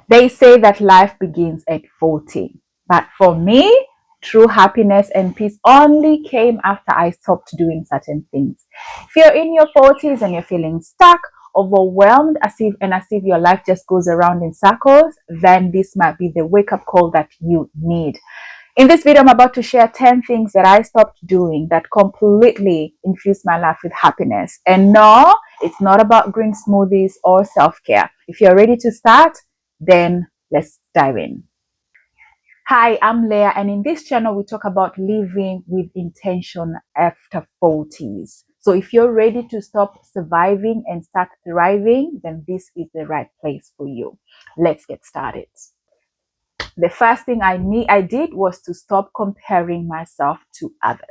They say that life begins at 40. But for me, true happiness and peace only came after I stopped doing certain things. If you're in your 40s and you're feeling stuck, overwhelmed, as if your life just goes around in circles, then this might be the wake up call that you need. In this video, I'm about to share 10 things that I stopped doing that completely infused my life with happiness. And no, it's not about green smoothies or self-care. If you're ready to start, then let's dive in. Hi, I'm Leah, and in this channel, we talk about living with intention after 40s. So if you're ready to stop surviving and start thriving, then this is the right place for you. Let's get started. The first thing I did was to stop comparing myself to others.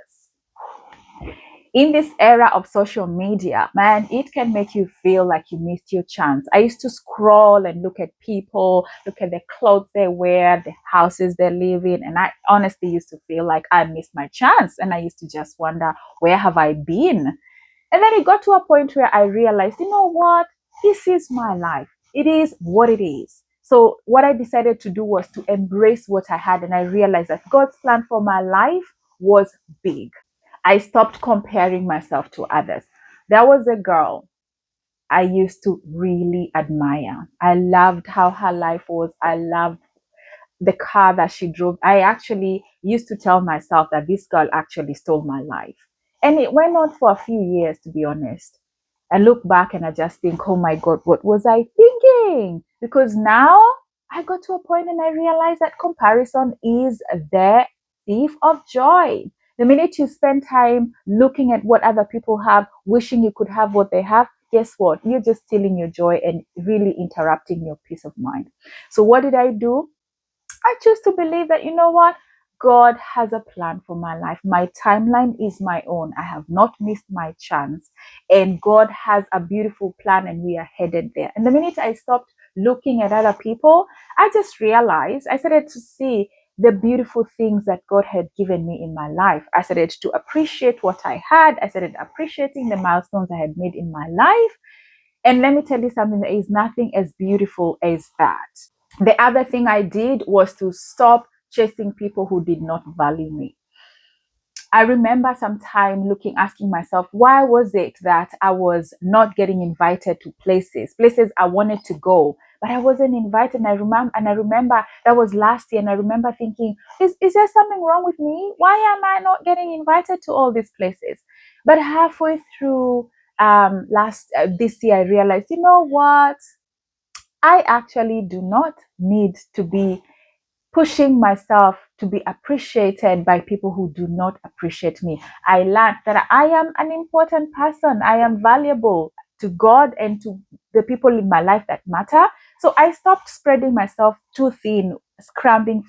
In this era of social media, man, it can make you feel like you missed your chance. I used to scroll and look at people, look at the clothes they wear, the houses they live in, and I honestly used to feel like I missed my chance. And I used to just wonder, where have I been? And then it got to a point where I realized, you know what? This is my life. It is what it is. So what I decided to do was to embrace what I had. And I realized that God's plan for my life was big. I stopped comparing myself to others. There was a girl I used to really admire. I loved how her life was. I loved the car that she drove. I actually used to tell myself that this girl actually stole my life. And it went on for a few years, to be honest. I look back and I just think, oh my God, what was I thinking? Because now I got to a point and I realized that comparison is the thief of joy. The minute you spend time looking at what other people have, wishing you could have what they have, guess what? You're just stealing your joy and really interrupting your peace of mind. So what did I do? I choose to believe that, you know what? God has a plan for my life. My timeline is my own. I have not missed my chance. And God has a beautiful plan and we are headed there. And the minute I stopped looking at other people, I just realized, I started to see the beautiful things that God had given me in my life. I started to appreciate what I had. I started appreciating the milestones I had made in my life. And let me tell you something, there is nothing as beautiful as that. The other thing I did was to stop chasing people who did not value me. I remember some time asking myself, why was it that I was not getting invited to places I wanted to go, but I wasn't invited? And I remember that was last year, and I remember thinking, is there something wrong with me? Why am I not getting invited to all these places? But halfway through this year, I realized, you know what? I actually do not need to be pushing myself to be appreciated by people who do not appreciate me. I learned that I am an important person. I am valuable to God and to the people in my life that matter. So I stopped spreading myself too thin, scrambling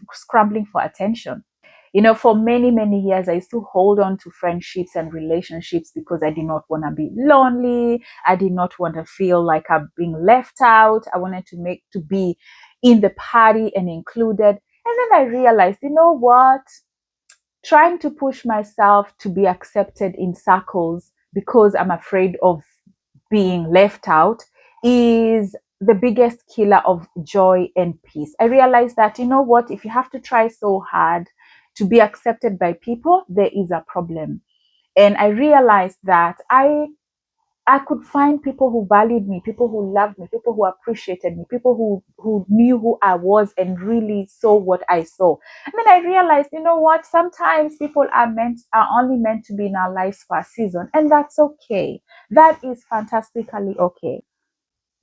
for attention. You know, for many, many years, I used to hold on to friendships and relationships because I did not want to be lonely. I did not want to feel like I'm being left out. I wanted to be in the party and included. And then I realized, you know what? Trying to push myself to be accepted in circles because I'm afraid of being left out is the biggest killer of joy and peace. I realized that, you know what? If you have to try so hard to be accepted by people, there is a problem. And I realized that I could find people who valued me, people who loved me, people who appreciated me, people who knew who I was and really saw what I saw. And then I realized, you know what? Sometimes people are only meant to be in our lives for a season, and that's okay. That is fantastically okay.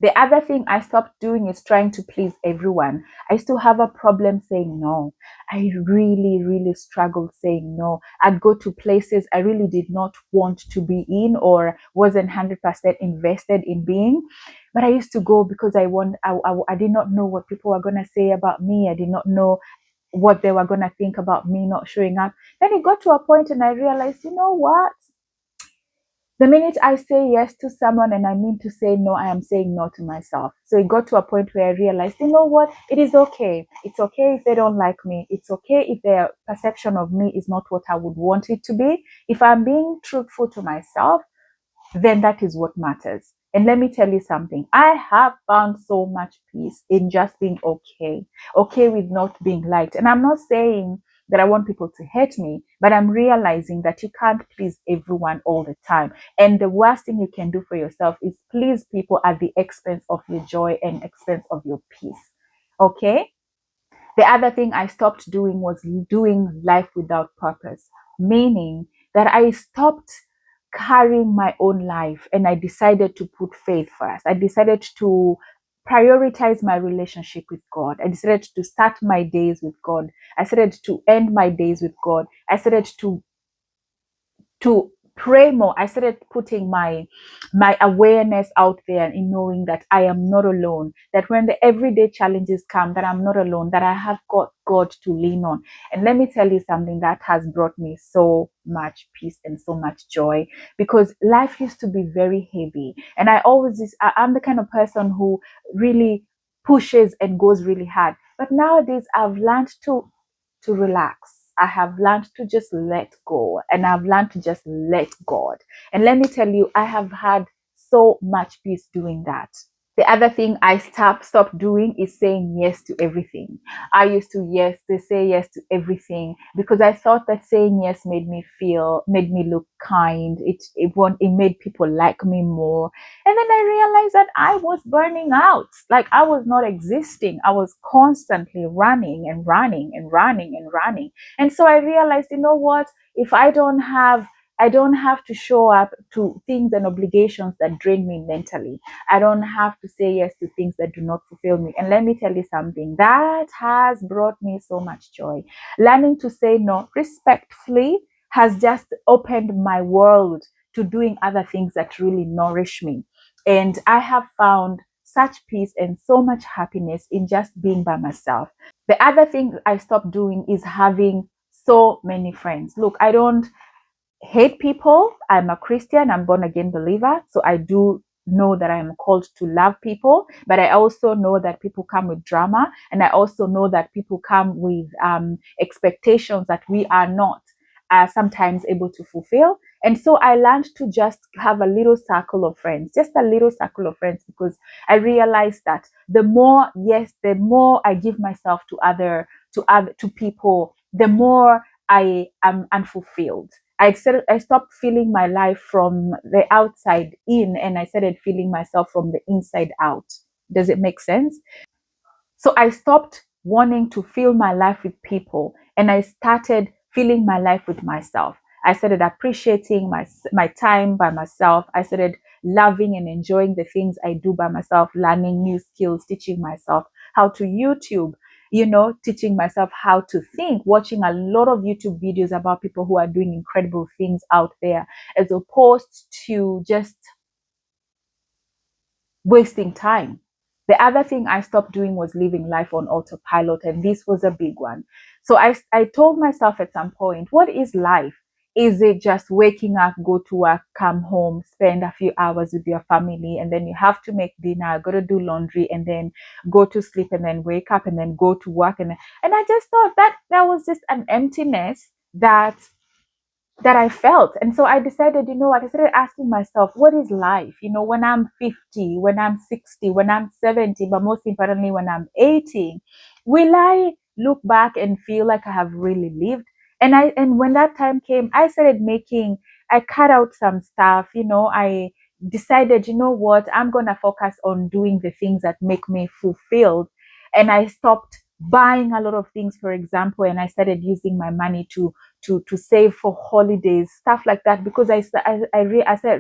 The other thing I stopped doing is trying to please everyone. I still have a problem saying no. I really, really struggled saying no. I'd go to places I really did not want to be in or wasn't 100% invested in being. But I used to go because I did not know what people were going to say about me. I did not know what they were going to think about me not showing up. Then it got to a point and I realized, you know what? The minute I say yes to someone and I mean to say no, I am saying no to myself. So it got to a point where I realized, you know what? It is okay. It's okay if they don't like me. It's okay if their perception of me is not what I would want it to be. If I'm being truthful to myself, then that is what matters. And let me tell you something. I have found so much peace in just being okay, okay with not being liked. And I'm not saying that I want people to hate me, but I'm realizing that you can't please everyone all the time. And the worst thing you can do for yourself is please people at the expense of your joy and expense of your peace. Okay? The other thing I stopped doing was doing life without purpose, meaning that I stopped carrying my own life and I decided to put faith first. I decided to prioritize my relationship with God. I decided to start my days with God. I decided to end my days with God. I decided to pray more. I started putting my awareness out there in knowing that I am not alone, that when the everyday challenges come, that I'm not alone, that I have got God to lean on. And let me tell you something that has brought me so much peace and so much joy, because life used to be very heavy. And I'm the kind of person who really pushes and goes really hard. But nowadays I've learned to relax. I have learned to just let go, and I've learned to just let God. And let me tell you, I have had so much peace doing that. The other thing I stopped doing is saying yes to everything. I used to say yes to everything because I thought that saying yes made me look kind. It made people like me more. And then I realized that I was burning out. Like I was not existing. I was constantly running and running and running and running. And so I realized, you know what? If I don't have to show up to things and obligations that drain me mentally. I don't have to say yes to things that do not fulfill me. And let me tell you something that has brought me so much joy. Learning to say no respectfully has just opened my world to doing other things that really nourish me. And I have found such peace and so much happiness in just being by myself. The other thing I stopped doing is having so many friends. Look, I don't hate people. I'm a Christian, I'm born again believer. So I do know that I am called to love people, but I also know that people come with drama. And I also know that people come with expectations that we are not sometimes able to fulfill. And so I learned to just have a little circle of friends, just a little circle of friends, because I realized that the more I give myself to people, the more I am unfulfilled. I stopped feeling my life from the outside in, and I started feeling myself from the inside out. Does it make sense? So I stopped wanting to fill my life with people, and I started filling my life with myself. I started appreciating my time by myself. I started loving and enjoying the things I do by myself, learning new skills, teaching myself how to YouTube, teaching myself how to think, watching a lot of YouTube videos about people who are doing incredible things out there, as opposed to just wasting time. The other thing I stopped doing was living life on autopilot, and this was a big one. So I told myself at some point, what is life? Is it just waking up, go to work, come home, spend a few hours with your family, and then you have to make dinner, go to do laundry, and then go to sleep, and then wake up, and then go to work? And I just thought that was just an emptiness that I felt. And so I decided, you know what, I started asking myself, what is life? When I'm 50, when I'm 60, when I'm 70, but most importantly, when I'm 80, will I look back and feel like I have really lived? And when that time came, I cut out some stuff, I decided, you know what, I'm going to focus on doing the things that make me fulfilled. And I stopped buying a lot of things, for example, and I started using my money to save for holidays, stuff like that, because I started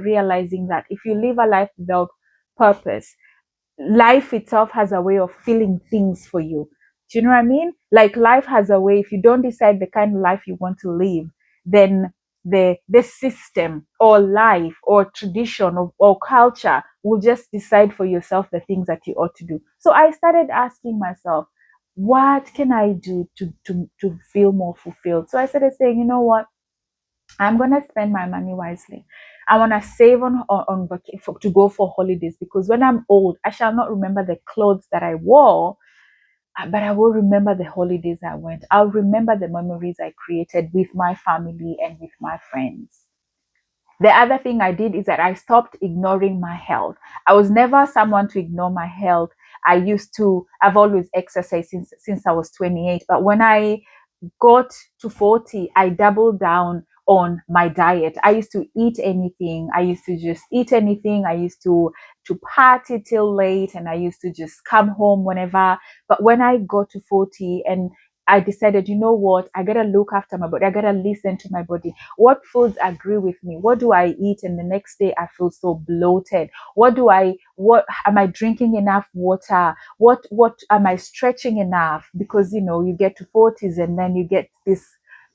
realizing that if you live a life without purpose, life itself has a way of filling things for you. Do you know what I mean? Like life has a way, if you don't decide the kind of life you want to live, then the system or life or tradition or culture will just decide for yourself the things that you ought to do. So I started asking myself, what can I do to feel more fulfilled? So I started saying, you know what? I'm gonna spend my money wisely. I wanna save to go for holidays, because when I'm old, I shall not remember the clothes that I wore, but I will remember the holidays I went. I'll remember the memories I created with my family and with my friends. The other thing I did is that I stopped ignoring my health. I was never someone to ignore my health. I've always exercised since I was 28. But when I got to 40, I doubled down on my diet. I used to eat anything. I used to just eat anything. I used to party till late, and I used to just come home whenever. But when I got to 40 and I decided, you know what, I gotta look after my body. I gotta listen to my body. What foods agree with me? What do I eat? And the next day I feel so bloated. What am I drinking enough water? What am I stretching enough? Because you get to 40s and then you get these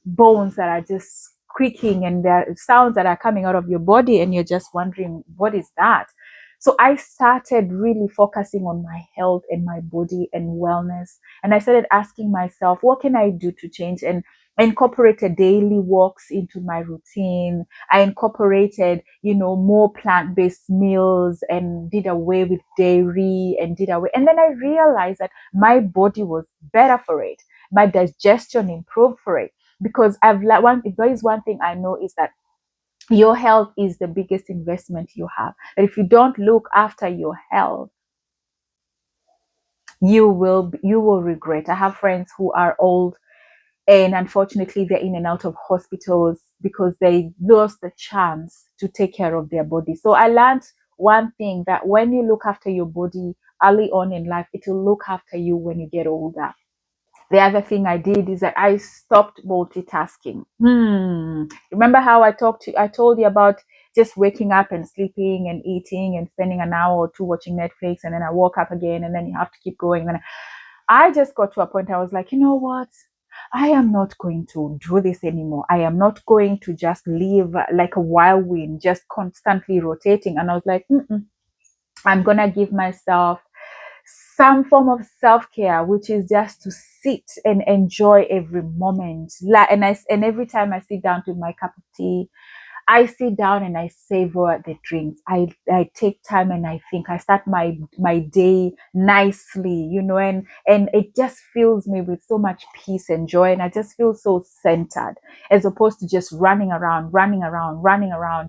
bones that are just creaking, and there are sounds that are coming out of your body, and you're just wondering, what is that? So I started really focusing on my health and my body and wellness. And I started asking myself, what can I do to change? And I incorporated daily walks into my routine. I incorporated, more plant-based meals, and did away with dairy, and then I realized that my body was better for it. My digestion improved for it, because if there is one thing I know, is that your health is the biggest investment you have. That if you don't look after your health, you will regret. I have friends who are old, and unfortunately they're in and out of hospitals because they lost the chance to take care of their body. So I learned one thing, that when you look after your body early on in life, it will look after you when you get older. The other thing I did is that I stopped multitasking. Remember how I told you about just waking up and sleeping and eating and spending an hour or two watching Netflix, and then I woke up again, and then you have to keep going. And I just got to a point I was like, you know what? I am not going to do this anymore. I am not going to just live like a whirlwind, just constantly rotating. And I was like, I'm going to give myself some form of self-care, which is just to sit and enjoy every moment. And every time I sit down to my cup of tea, I sit down and I savor the drinks. I take time and I think. I start my day nicely, and it just fills me with so much peace and joy, and I just feel so centered, as opposed to just running around,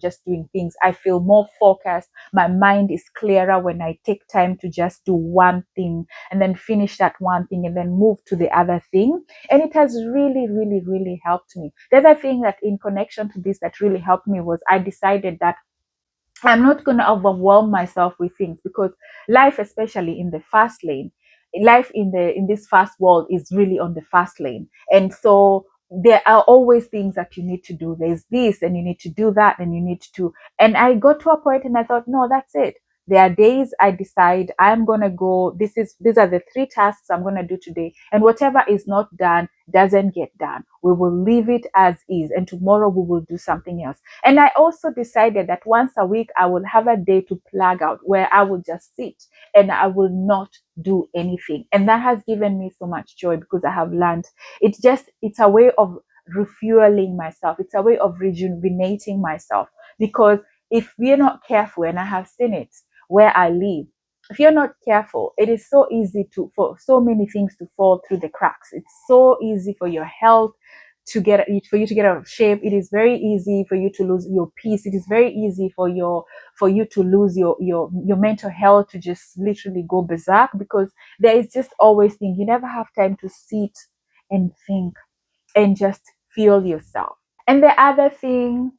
just doing things. I feel more focused. My mind is clearer when I take time to just do one thing, and then finish that one thing, and then move to the other thing. And it has really, really, really helped me. The other thing that in connection to this that really helped me was I decided that I'm not going to overwhelm myself with things, because life, especially in the fast lane, life in this fast world is really on the fast lane. And so there are always things that you need to do. There's this, and you need to do that, and you need to. And I got to a point and I thought, no, that's it. There are days I decide I'm gonna go. These are the 3 tasks I'm gonna do today, and whatever is not done doesn't get done. We will leave it as is, and tomorrow we will do something else. And I also decided that once a week I will have a day to plug out, where I will just sit and I will not do anything. And that has given me so much joy, because I have learned it's a way of refueling myself. It's a way of rejuvenating myself, because if we're not careful, and I have seen it where I live, if you're not careful, it is so easy for so many things to fall through the cracks. It's so easy for your health for you to get out of shape. It is very easy for you to lose your peace. It is very easy for you to lose your mental health, to just literally go berserk, because there is just always things. You never have time to sit and think and just feel yourself. And the other thing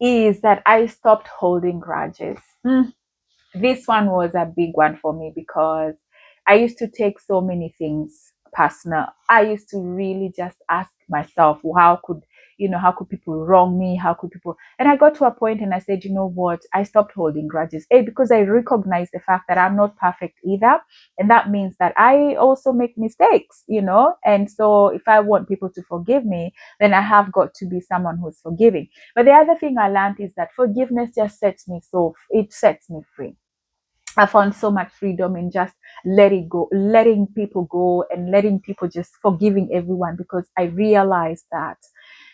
is that I stopped holding grudges. This one was a big one for me, because I used to take so many things personal. I used to really just ask myself, well, how could people wrong me? How could people? And I got to a point and I said, you know what? I stopped holding grudges. Because I recognize the fact that I'm not perfect either. And that means that I also make mistakes. And so if I want people to forgive me, then I have got to be someone who's forgiving. But the other thing I learned is that forgiveness just it sets me free. I found so much freedom in just letting people go, and letting people, just forgiving everyone, because I realized that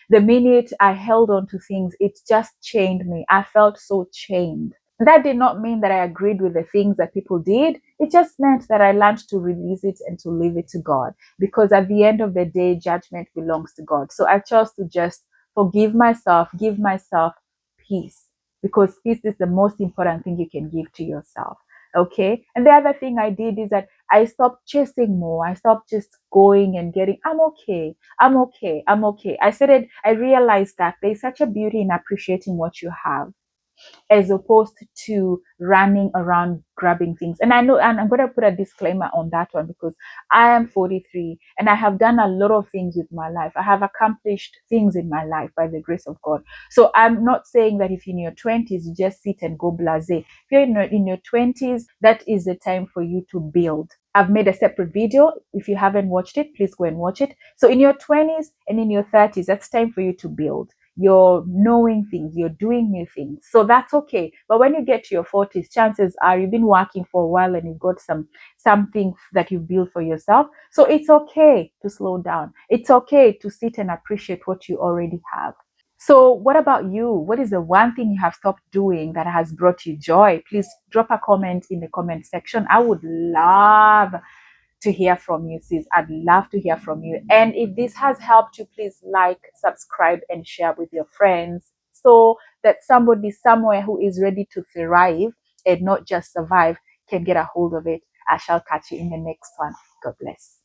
the minute I held on to things, it just chained me. I felt so chained. That did not mean that I agreed with the things that people did. It just meant that I learned to release it and to leave it to God, because at the end of the day, judgment belongs to God. So I chose to just forgive myself, give myself peace, because peace is the most important thing you can give to yourself. Okay. And the other thing I did is that I stopped chasing more. I stopped just going and getting, I'm okay. I'm okay. I'm okay. I realized that there's such a beauty in appreciating what you have, as opposed to running around grabbing things. And I know, and I'm going to put a disclaimer on that one, because I am 43 and I have done a lot of things with my life. I have accomplished things in my life by the grace of God. So I'm not saying that if you're in your 20s, you just sit and go blasé. If you're in your 20s, that is the time for you to build. I've made a separate video. If you haven't watched it, please go and watch it. So in your 20s and in your 30s, that's time for you to build. You're knowing things, you're doing new things. So that's okay. But when you get to your 40s, chances are you've been working for a while and you've got something that you've built for yourself. So it's okay to slow down. It's okay to sit and appreciate what you already have. So what about you? What is the one thing you have stopped doing that has brought you joy? Please drop a comment in the comment section. I would love to hear from you, sis. I'd love to hear from you. And if this has helped you, please like, subscribe, and share with your friends, so that somebody somewhere who is ready to thrive and not just survive can get a hold of it. I shall catch you in the next one. God bless.